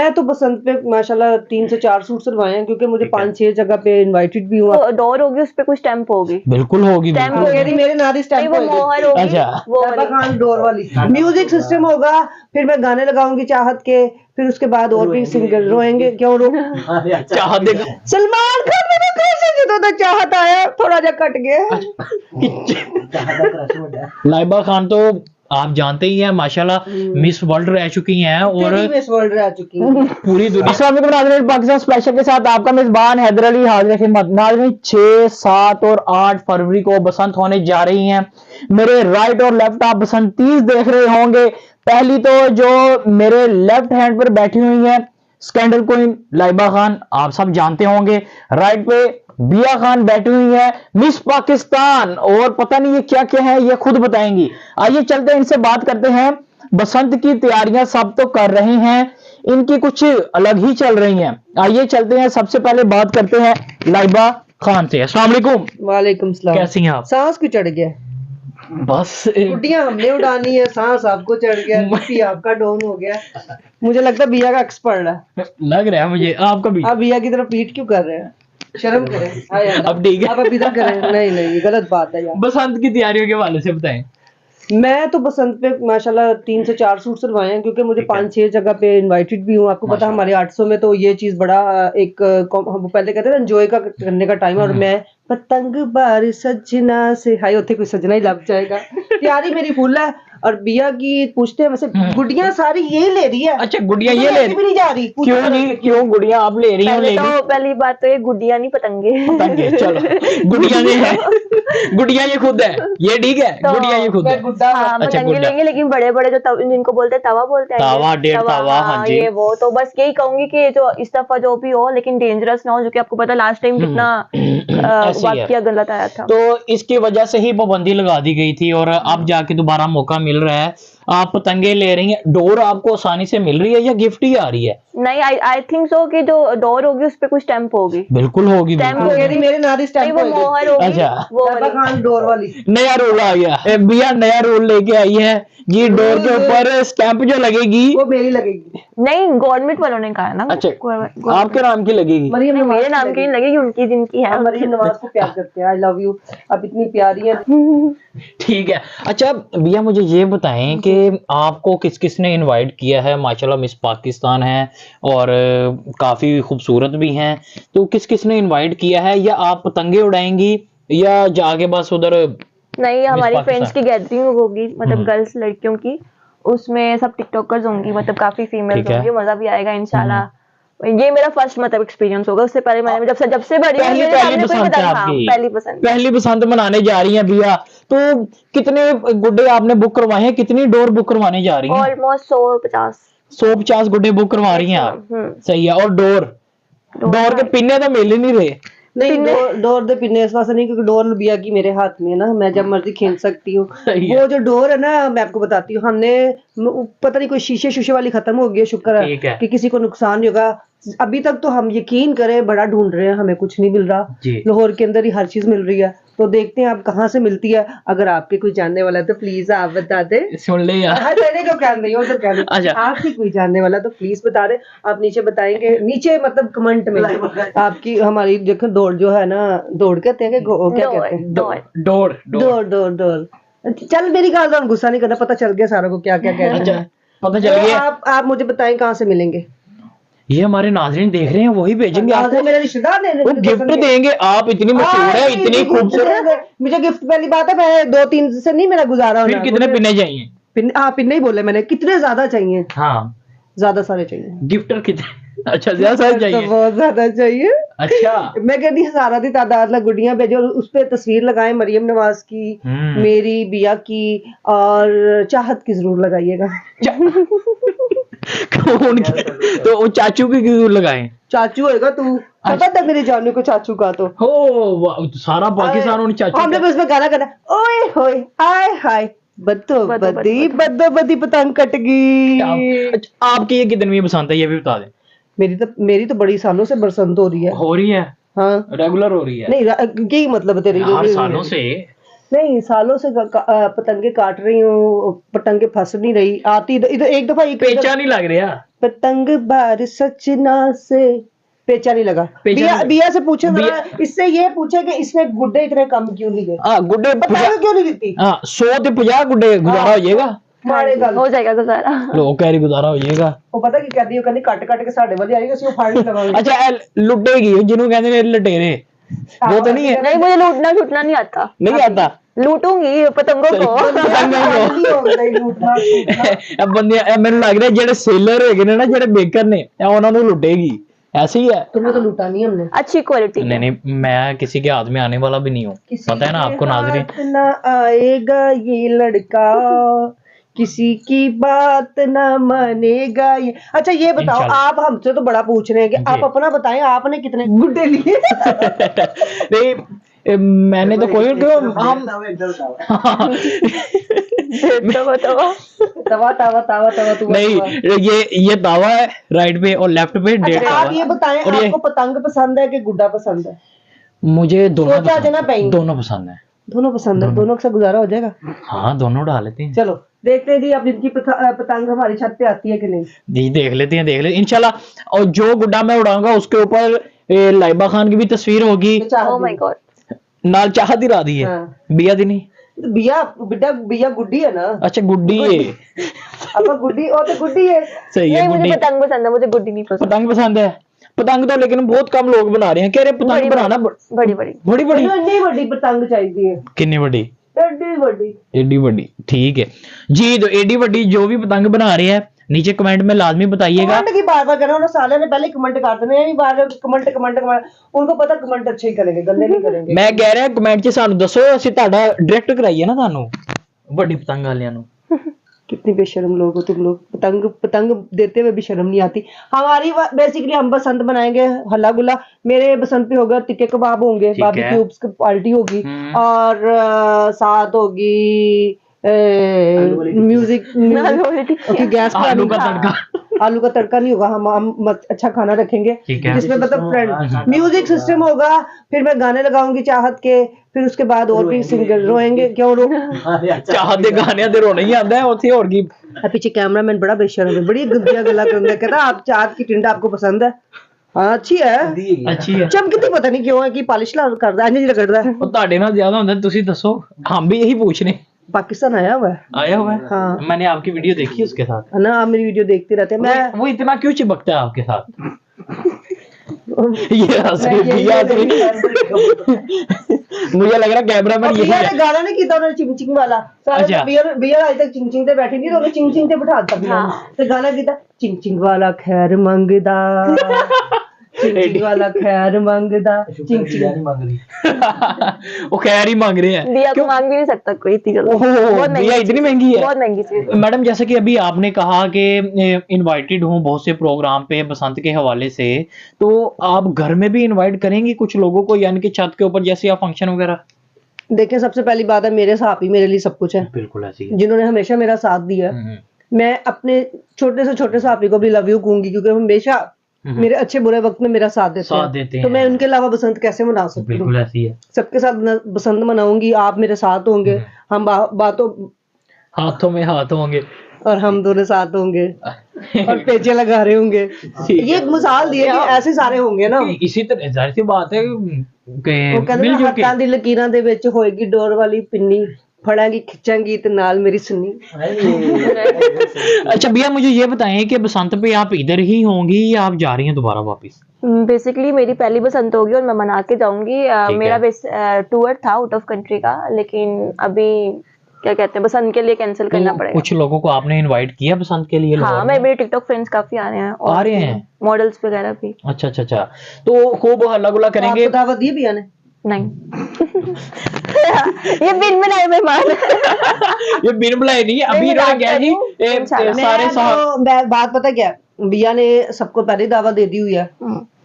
मैं तो बसंत पे माशाल्लाह 3 से 4 सूट सिलवाए हैं, क्योंकि मुझे 5-6 जगह पे इनवाइटेड भी हुआ। डोर होगी, उस पे कुछ स्टैंप होगी। बिल्कुल होगी, बिल्कुल। मेरे नारी स्टैंप वो मोहर होगी। अच्छा, वो खान डोर वाली। म्यूजिक सिस्टम होगा, फिर मैं गाने लगाऊंगी चाहत के, फिर उसके बाद और भी सिंगर रोएंगे। क्यों रो चाहत देगा सलमान खान ने कैसे जो तो चाहत आया थोड़ा जा कट गया। लाइबा खान तो आप जानते ही हैं माशाल्लाह मिस वर्ल्ड रह चुकी हैं और मिस वर्ल्ड रह चुकी है पूरी दुनिया। पाकिस्तान स्पेशल के साथ आपका मेजबान हैदर अली हाजिर खिदमत। नाज़रीन 6, 7 और 8 फरवरी को बसंत होने जा रही हैं। मेरे राइट और लेफ्ट आप बसंतीज देख रहे होंगे। पहली तो जो मेरे लेफ्ट हैंड पर बैठी हुई है स्कैंडल क्वीन लाइबा खान, आप सब जानते होंगे। राइट पे बिया खान बैठी हुई है मिस पाकिस्तान, और पता नहीं ये क्या क्या है, ये खुद बताएंगी। आइए चलते हैं, इनसे बात करते हैं। बसंत की तैयारियां सब तो कर रहे हैं, इनकी कुछ अलग ही चल रही हैं। आइए चलते हैं, सबसे पहले बात करते हैं लाइबा खान से। अस्सलाम वालेकुम। वालेकुम सलाम। कैसी हैं आप? सांस क्यों चढ़ गया? बस गुड्डियां हमने उड़ानी है, सांस आपको चढ़ गया, बीपी आपका डाउन हो गया। मुझे लगता है बिया का एक्स पड़ रहा है। लग रहा है मुझे आपका भी। आप बिया की तरफ पीट क्यों कर रहे हैं? शर्म करें। अब ठीक है, आप अभी तक करें। नहीं नहीं, गलत बात है यार। बसंत की तैयारियों के हवाले से बताएं। मैं तो बसंत पे माशाल्लाह 3 से 4 सूट सिलवाए हैं, क्योंकि मुझे 5-6 जगह पे इनवाइटेड भी हूँ। आपको पता हमारे 800 में तो ये चीज बड़ा एक हम पहले कहते हैं एंजॉय का करने का टाइम है। और मैं पतंग बार सजना से हाय होते कोई सजना ही लग जाएगा। तैयारी मेरी फुल है। और बिया की पूछते हैं वैसे गुड़ियां सारी ये ले रही है। अच्छा, गुड़िया ये ले भी नहीं जा रही। क्यों नहीं, क्यों गुड़िया आप ले रही हो? तो पहली बात तो ये गुड़िया नहीं पतंगे। पतंगे चलो, गुड़िया नहीं है, गुड़िया ये खुद है, ये ठीक है। तो गुड़िया ये खुद है। हाँ, अच्छा, पतंगे लेंगे, लेकिन बड़े बड़े जो जिनको बोलते हैं तवा बोलते हैं, तवा, डेढ़ तवा, हाँ जी। ये वो तो बस यही कहूंगी कि जो इस दफा जो भी हो, लेकिन डेंजरस ना हो, जो कि आपको पता लास्ट टाइम कितना वाकया गलत आया था। तो इसकी वजह से ही पाबंदी लगा दी गई थी, और अब जाके दोबारा मौका मिल रहा है। आप पतंगे ले रही हैं, डोर आपको आसानी से मिल रही है या गिफ्ट ही आ रही है? नहीं, आई थिंक सो कि जो डोर होगी उस पे कुछ स्टैंप होगी। बिल्कुल होगी, बिल्कुल। मेरे नारी स्टैंप वो मोहर होगी। अच्छा, वो खान डोर वाली। नया रूल आ गया भैया, नया रूल लेके आई है जी। डोर के ऊपर स्टैंप जो लगेगी वो मेरी लगेगी। नहीं, गवर्नमेंट वालों ने कहा ना। अच्छा, आपके नाम की लगेगी? मेरे नाम की नहीं लगेगी, उनकी जिनकी है। मरियम नवाज को प्यार करते हैं। I love you. अब इतनी प्यारी है। ठीक है। अच्छा भैया, मुझे ये बताएं कि आपको किस किस ने इनवाइट किया है? माशाल्लाह मिस पाकिस्तान है और काफी खूबसूरत भी हैं, तो किस किस ने इनवाइट किया है? या आप पतंगे उड़ाएंगी या जाके बस उधर? नहीं, हमारी फ्रेंड्स की गैदरिंग होगी, मतलब गर्ल्स लड़कियों की। उसमें सब टिकटॉकर्स होंगी, मतलब काफी फीमेल्स होंगी, मजा भी आएगा इंशाल्लाह। ये मेरा फर्स्ट मतलब एक्सपीरियंस होगा। उससे पहले मैंने जब से बड़ी पहली बसंत मनाने जा रही हैं भैया, तो कितने गुड्डे आपने बुक करवाए हैं? कितनी डोर बुक करवाने जा रही हैं? ऑलमोस्ट 150 गुड्डे बुक करवा रही हैं आप। सही है। और डोर के पिन्ने तो मिल ही नहीं रहे। नहीं, डोर दे पिन्ने इस वास्ते नहीं, क्योंकि डोर बिया की मेरे हाथ में है ना, मैं जब मर्जी खींच सकती हूँ। वो जो डोर है ना, मैं आपको बताती हूँ, हमने पता नहीं कोई शीशे वाली खत्म हो गई है। शुक्र है कि किसी को नुकसान नहीं होगा। अभी तक तो हम यकीन करें बड़ा ढूंढ रहे हैं, हमें कुछ नहीं मिल रहा। लाहौर के अंदर ही हर चीज मिल रही है, तो देखते हैं आप कहाँ से मिलती है। अगर आपके कोई जानने वाला है तो प्लीज आप बता दे। सुन ले यार, अच्छा, आपकी कोई जानने वाला तो प्लीज बता दे। आप नीचे बताएंगे, नीचे मतलब कमेंट में आपकी हमारी देखो दौड़ जो है ना, दौड़ कहते हैं क्या कहते हैं? दौड़। चल मेरी गाल गुस्सा नहीं करना, पता चल गया सारों को क्या क्या कहते हैं। पता चल गया। आप मुझे बताएं कहाँ से मिलेंगे? ये हमारे नाज़रीन देख रहे हैं, वही भेजेंगे आपको। मेरे रिश्तेदार वो गिफ्ट देंगे। आप इतनी मशहूर है, इतनी खूबसूरत। मुझे गिफ्ट पहली बात है, मैं 2-3 से नहीं मेरा गुजारा होना। फिर कितने पिन्ने चाहिए? पिन्ने ही बोले मैंने। कितने ज्यादा चाहिए? हाँ, ज्यादा सारे चाहिए। गिफ्टर कितने? अच्छा, ज्यादा सारे चाहिए? तो बहुत ज्यादा चाहिए। अच्छा, मैं कहती हज़ारा दी तादाद ला गुड़ियां भेजो, उस पे तस्वीर लगाएं मरियम नवाज की, मेरी, बिया की और चाहत की जरूर लगाइएगा। तो वो चाचू की क्यों लगाएं? चाचू होएगा तू, पता था मेरे जानू को चाचू का तो हो सारा पाकिस्तान उन चाचू। हमने बस में गाना करना, ओए होए आय हाय बद्दो-बद्दी पतंग कट गई। आपकी ये कितनी बसंत है ये भी बता दें? मेरी तो बड़ी सालों से बसंत हो रही है। हो रही है? हाँ, रेगुलर हो रही है? नहीं, यही मतलब तेरी यार सालों से नहीं, सालों से पतंगे काट रही हूँ, पतंगे फंस नहीं रही, आती इधर एक दफा पेचा नहीं लग रहा, पतंग बार सचना से पेचा नहीं लगा। बिया से पूछे जरा, इससे ये पूछे कि इसने गुड्डे इतने कम क्यों नहीं गए? गुड्डे पतंग क्यों नहीं देती? 100 से 50 गुड्डे गुजारा हो जाएगा, हो जाएगा गुजारा। लोग कह रही गुजारा हो जाएगा। वो पता की कहती है, कहती कट कट के साढ़े वाले आएगी, उसको फाड़ लगाएंगे। अच्छा लुटेगी जिन्होंने कहते हैं लटेरे, वो तो नहीं है। नहीं, मुझे लूटना छूटना नहीं आता। नहीं आता, लूटूंगी पतंगों को। अब बंदे मैंने लग रहा है जेडे सेलर होगे ने ना, जेडे बेकर ने, उन्होंने ਨੂੰ लुटेगी, ऐसे ही है। तुम्हें तो लूटा नहीं हमने, अच्छी क्वालिटी। नहीं मैं किसी के हाथ में आने वाला भी नहीं हूँ, पता है ना आपको नाज़रीन। ना आएगा ये लड़का, किसी की बात ना मानेगा ये। अच्छा ये बताओ, आप हमसे तो बड़ा पूछ रहे हैं कि आप अपना बताएं, आपने कितने गुड्डे लिए? नहीं मैंने तो कोई हम तवा तवा तवा तवा तवा नहीं, ये दावा है राइट पे और लेफ्ट पे डेढ़। आप ये बताएं, आपको पतंग पसंद है कि गुड्डा पसंद है? मुझे दोनों पसंद है। दोनों पसंद है, दोनों का गुजारा हो जाएगा। हाँ दोनों डाल लेते हैं। चलो देखते हैं जी, अब इनकी पतंग हमारी छत पे आती है कि नहीं। जी देख लेते हैं इंशाल्लाह। और जो गुड्डा मैं उड़ाऊंगा उसके ऊपर लाइबा खान की भी तस्वीर होगी। ओह माय गॉड, नाल चाहत ही राधी है, बिया दी नहीं, बिया गुड्डी है ना। अच्छा गुड्डी है, अब गुड्डी और तो गुड्डी है। सही है। मुझे पतंग पसंद है, मुझे गुड्डी नहीं पसंद। पतंग पसंद है, पतंग तो लेकिन बहुत कम लोग बना रहे हैं, कह रहे पतंग बनाना बड़ी बड़ी पतंग चाहिए। कितनी बड़ी? एडी बड़ी ठीक है जी। तो एडी बड़ी जो भी पतंग बना रहे हैं नीचे कमेंट में लाजमी बताइएगा। कमेंट की बार-बार करना, उन्होंने साले ने पहले कमेंट कर देने हैं, बार-बार कमेंट उनको पता कमेंट अच्छे ही करेंगे, गंदे नहीं करेंगे। मैं कह रहा कमेंट 'ਚ ਸਾਨੂੰ ਦੱਸੋ, ਅਸੀਂ ਤੁਹਾਡਾ डायरेक्ट कराइए ना ਤੁਹਾਨੂੰ ਵੱਡੀ ਪਤੰਗ ਵਾਲਿਆਂ ਨੂੰ। कितनी बेशर्म लोग हो तुम लोग, पतंग देते हुए भी शर्म नहीं आती। हमारी बेसिकली हम बसंत बनाएंगे हल्ला गुल्ला, मेरे बसंत पे होगा टिक्के कबाब होंगे, बारबेक्यूज की पार्टी होगी, और साथ होगी म्यूजिक, गैस पर आलू का तड़का नहीं होगा, हम अच्छा खाना रखेंगे जिसमें मतलब फ्रेंड म्यूजिक सिस्टम होगा, फिर मैं गाने लगाऊंगी चाहत के, फिर उसके बाद और भी सिंगर रोएंगे। क्यों चाहत के गाने दे रोना ही आता है उसे, और की पीछे कैमरामैन बड़ा बेशर्म है, बड़ी गंदिया गला करता है, कहता आप चाहत की टिंडा आपको पसंद है? हाँ अच्छी है चमकती, पता नहीं क्यों है कि पॉलिश करता है, नहीं रगड़ता है। ਤੁਹਾਡੇ ਨਾਲ ਜ਼ਿਆਦਾ ਹੁੰਦਾ, ਤੁਸੀਂ ਦੱਸੋ, हम भी यही पूछ रहे। पाकिस्तान आया हुआ है। हाँ मैंने आपकी वीडियो देखी उसके साथ ना, आप मेरी वीडियो देखते रहते हैं। मैं वो इतना क्यों चिपकता है आपके साथ? मुझे लग रहा कैमरामैन ये गाना नहीं किया उन्होंने चिंग वाला। अच्छा बियर आज तक चिंग ते बैठी नहीं, तो चिंग ते बिठा दिया ते गाना किया चिंग वाला खैर मंगदा, चिंग वाला खैर मंगदा, चिंग नहीं मांग रही। वो खैर ही मांग रहे हैं, बिया तो मांग भी नहीं सकता कोई इतनी जल्दी, बिया इतनी महंगी है, बहुत महंगी चीज। मैडम जैसे कि अभी आपने कहा कि इनवाइटेड हूँ बहुत से प्रोग्राम पे बसंत के हवाले से, तो आप घर में भी इनवाइट करेंगी कुछ लोगों को, यानी कि छत के ऊपर जैसे आप फंक्शन वगैरह? देखिए सबसे पहली बात है, मेरे साथ ही मेरे लिए सब कुछ है, बिल्कुल ऐसी है, जिन्होंने हमेशा मेरा साथ दिया। मैं अपने छोटे से छोटे साथी को भी लव यू कहूंगी, क्योंकि हमेशा मेरे अच्छे बुरे वक्त में मेरा साथ देते हैं। तो मैं उनके अलावा बसंत कैसे मना सकती हूँ? बिल्कुल ऐसी है, सबके साथ बसंत मनाऊंगी, आप मेरे साथ होंगे, हम बातों हाथों में हाथ होंगे और हम दोनों साथ होंगे और पेचे लगा रहे होंगे। ये एक मिसाल दी है कि ऐसे सारे होंगे ना। इसी तरह जाहिर सी बात है कि हत्थां दी लकीरां दे विच होएगी डोर वाली पिन्नी, फड़ांगी खिंचांगी ते नाल मेरी सुन्नी। अच्छा भैया मुझे ये बताएं कि बसंत पे आप इधर ही होंगी या आप जा रही हैं दोबारा वापस? बेसिकली मेरी पहली बसंत होगी और मैं मना के जाऊंगी। मेरा टूर था आउट ऑफ कंट्री का, लेकिन अभी क्या कहते हैं बसंत के लिए कैंसिल करना पड़ेगा। कुछ लोगों को आपने इनवाइट किया बसंत के लिए? हाँ, मेरे टिकटॉक फ्रेंड्स काफी आ रहे हैं, आ रहे हैं मॉडल्स वगैरह भी। अच्छा तो खूब हल्ला गुल्ला करेंगे? दावत दी भैया ने? नहीं ये बिन बनाए मेहमान ये बिन बुलाए नहीं, अभी रह गया जी सारे साहब। बात पता क्या, भैया ने सबको पहले दावा दे दी हुई है,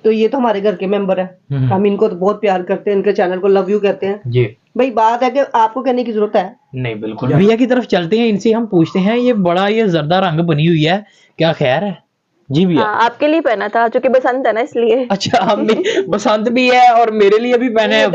तो ये तो हमारे घर के मेंबर है, हम इनको तो बहुत प्यार करते हैं, इनके चैनल को लव यू कहते हैं जी। भाई बात है कि आपको कहने की जरूरत है नहीं? बिल्कुल। भैया की तरफ चलते हैं, इनसे हम पूछते हैं, ये बड़ा ये जर्दा रंग बनी हुई है, क्या खैर है? जी भैया आपके लिए पहना था क्योंकि बसंत है ना इसलिए। अच्छा हम भी बसंत भी है और मेरे लिए भी पहने हैं।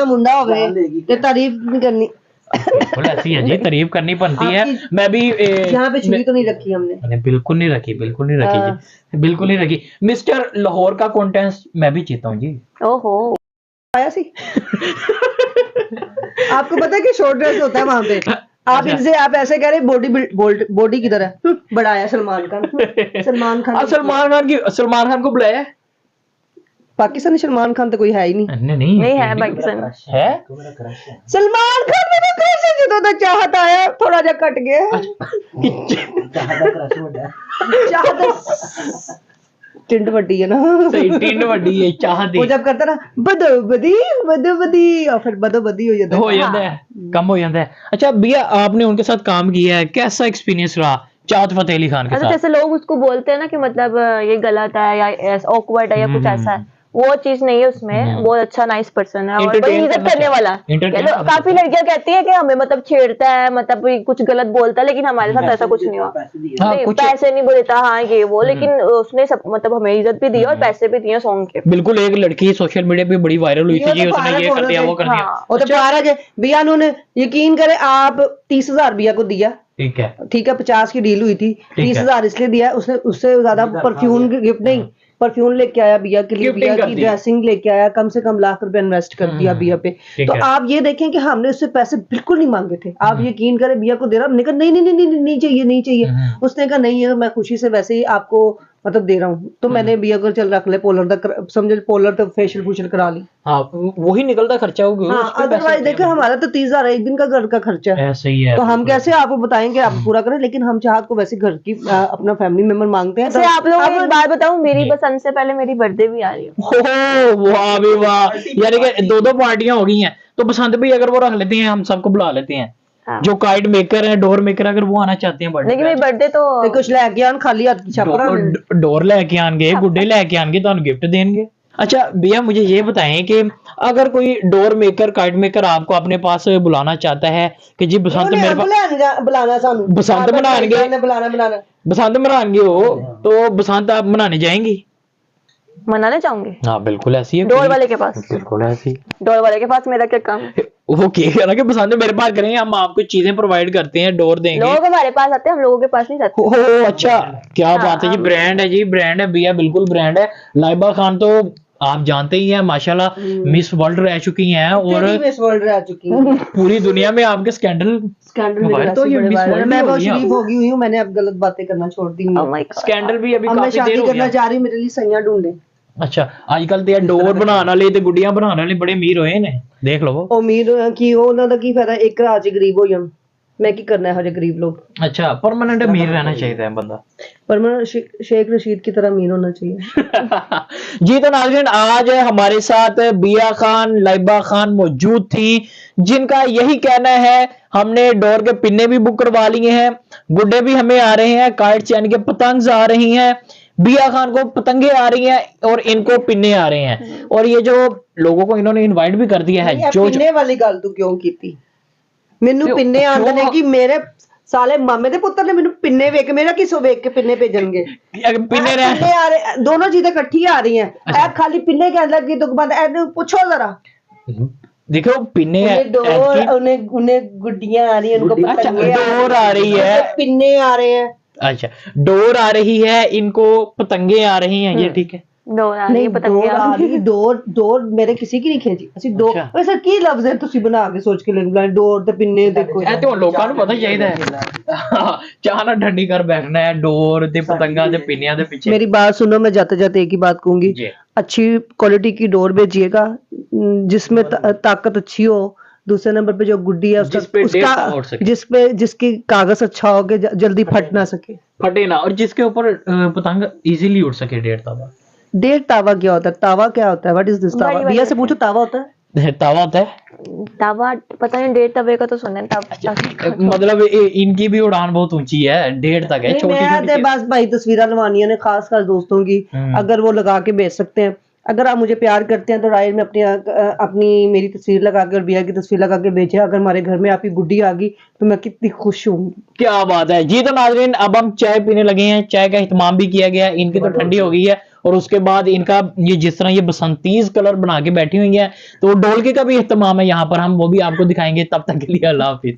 मुंडा हो गए ते तारीफ नहीं करनी। बिल्कुल ऐसी है जी, तारीफ करनी बनती है। मैं भी यहाँ पे छुरी तो नहीं रखी हमने, बिल्कुल नहीं रखी, बिल्कुल नहीं रखी जी, बिल्कुल नहीं रखी। मिस्टर लाहौर का कॉन्टेस्ट मैं भी जीता हूँ जी। ओहो आया सी आपको पता है कि शॉर्ट ड्रेस होता है वहां पे, आप इनसे आप ऐसे कह रहे बॉडी की तरह बढ़ाया सलमान खान। सलमान खान को बुलाया पाकिस्तानी सलमान खान तो कोई है ही नहीं। नहीं है पाकिस्तान है। सलमान खान मेरा कैसे ਜਦੋਂ ਦਾ ਚਾਹਤ ਆਇਆ थोड़ा जा कट गया चाहत टिंड वड्डी है ना, सही टिंड वड्डी है चाहत वो जब करता ना बदो बदी और फिर बदो बदी हो जाता है, कम हो जाता है। अच्छा भैया आपने उनके साथ काम किया है, कैसा एक्सपीरियंस रहा चाहत फतेह अली खान के साथ? जैसे लोग उसको बोलते हैं ना कि मतलब ये गलत है या ऑकवर्ड है या कुछ ऐसा है, वो चीज नहीं है उसमें। बहुत अच्छा नाइस पर्सन है और बड़ी इज्जत करने वाला। काफी लड़कियां कहती है कि हमें मतलब छेड़ता है, मतलब कुछ गलत बोलता है, लेकिन हमारे साथ ऐसा कुछ नहीं हुआ। पैसे नहीं बोलता हाँ ये वो, लेकिन उसने सब मतलब हमें इज्जत भी दी और पैसे भी दिए सॉन्ग के। बिल्कुल, एक लड़की सोशल मीडिया पे बड़ी वायरल हुई थी, उसने ये कर दिया वो कर दिया। वो तो महाराज भैया उन्होंने यकीन करे आप 30,000 भैया को दिया, ठीक है 50 की डील हुई थी, 30,000 इसलिए दिया उसने, उससे ज्यादा परफ्यूम गिफ्ट नहीं, परफ्यूम लेके आया बिया के लिए, बिया की ड्रेसिंग लेके आया, कम से कम लाख रुपए इन्वेस्ट कर दिया बिया पे। तो आप ये देखें कि हमने उससे पैसे बिल्कुल नहीं मांगे थे, आप यकीन करें बिया को दे रहा, हमने कहा नहीं नहीं नहीं नहीं नहीं चाहिए नहीं चाहिए, उसने कहा नहीं है मैं खुशी से वैसे ही आपको मतलब दे रहा हूँ। तो मैंने बिया को चल रख ले पोलर तक, समझे पोलर तक फेशियल फूशियल करा ली। हाँ वही निकलता खर्चा होगा। हाँ, अदरवाइज देखो हमारा तो 30,000 एक दिन का घर का खर्चा है, सही है। तो हम कैसे आपको बताएंगे आप पूरा करें, लेकिन हम चाहत को वैसे घर की अपना फैमिली मेंबर मांगते हैं। आप लोग एक बात बताऊं, मेरी पसंद से पहले मेरी बर्थडे भी आ रही है। वाह भी वाह, यानी कि 2 पार्टियां हो गई हैं। तो बसंत भी अगर वो रख लेते हैं हम सबको बुला लेते हैं। हाँ। जो काइट मेकर है, डोर मेकर, अगर वो आना चाहते हैं बर्थडे, लेकिन मेरी बर्थडे तो कुछ लेके आन, खाली हाथ छापा डोर लेके आएंगे, गुड्डे लेके आएंगे, तो गिफ्ट देंगे। अच्छा भैया मुझे ये बताएं कि अगर कोई डोर मेकर काइट मेकर आपको अपने पास बुलाना चाहता है कि जी बसंत मेरे पास बुलाना, सानू बसंत मनाएंगे, बसंत मनाएंगे हो, तो बसंत आप मनाने जाएंगी? मनाने चाहूंगी। हाँ बिल्कुल ऐसी है, डोर वाले के पास। बिल्कुल ऐसी, डोर वाले के पास मेरा क्या काम है? वो क्या कह रहा कि बसंत मेरे पास करेंगे, हम आपको चीजें प्रोवाइड करते हैं, डोर देंगे। लोग हमारे पास आते हैं, हम लोगों के पास नहीं जाते। ओह अच्छा, क्या बात है जी, ब्रांड है जी, ब्रांड है भैया, बिल्कुल ब्रांड है। लाइबा खान तो आप जानते ही हैं माशाल्लाह मिस वर्ल्ड रह चुकी हैं, और मिस वर्ल्ड रह चुकी हैं। पूरी दुनिया में आपके स्कैंडल तो ये मिस वर्ल्ड, मैं बहुत शरीफ हो गई हुई हूं, मैंने अब गलत बातें करना छोड़ दी है। स्कैंडल भी अभी काफी शादी करना चाह रही, मेरे लिए सैया ढूंढे। अच्छा आजकल तो डोर बनाने वाले ते गुड्डियां बनाने वाले बड़े अमीर होए ने, देख लो। अमीर की ਉਹਨਾਂ ਦਾ ਕੀ ਫਾਇਦਾ, ਇੱਕ ਰਾਤ ਚ ਗਰੀਬ ਹੋ ਜਾਣ, मैं की करना है हर गरीब लोग। अच्छा परमानेंट अमीर रहना चाहिए है बंदा, परमानेंट शेख रशीद की तरह अमीर होना चाहिए। जी तो नाज़रीन आज हमारे साथ बिया खान, लाइबा खान मौजूद थी, जिनका यही कहना है हमने डोर के पिन्ने भी बुक करवा लिए हैं, गुड्डे भी हमें आ रहे हैं, काइट चैन के पतंग आ रही हैं, बिया खान को पतंगे आ रही हैं और इनको पिन्ने आ रहे हैं, और ये जो लोगों को इन्होंने इनवाइट भी कर दिया है। जो पिन्ने वाली गल तू क्यों की? मैनू पिन्ने आंदे ने कि मेरे साले मामे दे पुत्तर ने मैनू पिन्ने वेख, मेरा किसो वेख के पिन्ने भेजणगे? पिन्ने आ रहे, दोनों चीजें इकट्ठी आ रही हैं। ऐ खाली पिन्ने कहने लगी तो बंद ऐ पूछो जरा, देखो पिन्ने उन्हें गुड्डियां आ रही हैं, उनको पतंगे डोर आ रही है, पिन्ने आ रहे हैं। अच्छा डोर आ रही है, इनको पतंगे आ रही हैं, ये ठीक है। डोर आ रही, पतंगे आ रही, डोर मेरे किसी की नहीं खींची ਅਸੀਂ ਦੋ ਵੈਸੇ ਕੀ ਲਫ਼ਜ਼ ਹੈ ਤੁਸੀਂ ਬਣਾ ਕੇ ਸੋਚ ਕੇ ਲਿਖ ਬੁਲਾਏ ਡੋਰ ਤੇ ਪਿੰਨੇ ਦੇਖੋ, ਇਹ ਤੇ ਲੋਕਾਂ ਨੂੰ ਪਤਾ ਚਾਹੀਦਾ ਹੈ, ਚਾਹ ਨਾ ਠੰਡੀ ਕਰ ਬੈਠਣਾ ਹੈ ਡੋਰ ਤੇ ਪਤੰਗਾਂ ਤੇ ਪਿੰਨਿਆਂ ਦੇ ਪਿੱਛੇ। मेरी बात सुनो, मैं जाते जाते एक ही बात कहूंगी, अच्छी क्वालिटी की डोर भेजिएगा जिसमें ताकत अच्छी हो, दूसरे नंबर पे जो गुड्डी है उसका जिसकी कागज अच्छा हो के जल्दी फट ना सके, फटे ना, और जिसके ऊपर पतंग इजीली उड़ सके। 1.5 तावा, 1.5 तावा क्या होता है? तावा क्या होता है? व्हाट इज दिस तावा? भैया से पूछो तावा होता है? तावा होता है, तावा पता नहीं, 1.5 तवे का तो सुने मतलब इनकी भी उड़ान बहुत ऊंची है, 1.5 तक है। छोटी बस भाई तस्वीरें लवानी है खास खास दोस्तों की, अगर वो लगा के भेज सकते हैं। अगर आप मुझे प्यार करते हैं तो राइड में अपनी मेरी तस्वीर लगा के और बिया की तस्वीर लगा के भेजे। अगर हमारे घर में आपकी गुड्डी आ गई तो मैं कितनी खुश हूँ। क्या बात है जी। तो नाज़रीन अब हम चाय पीने लगे हैं, चाय का इत्माम भी किया गया है, इनकी तो ठंडी हो गई है और उसके बाद इनका ये जिस तरह ये बसंतीज कलर बना के बैठी हुई है, तो ढोलकी का भी इहतमाम है यहाँ पर, हम वो भी आपको दिखाएंगे। तब तक के लिए अल्लाह हाफिज।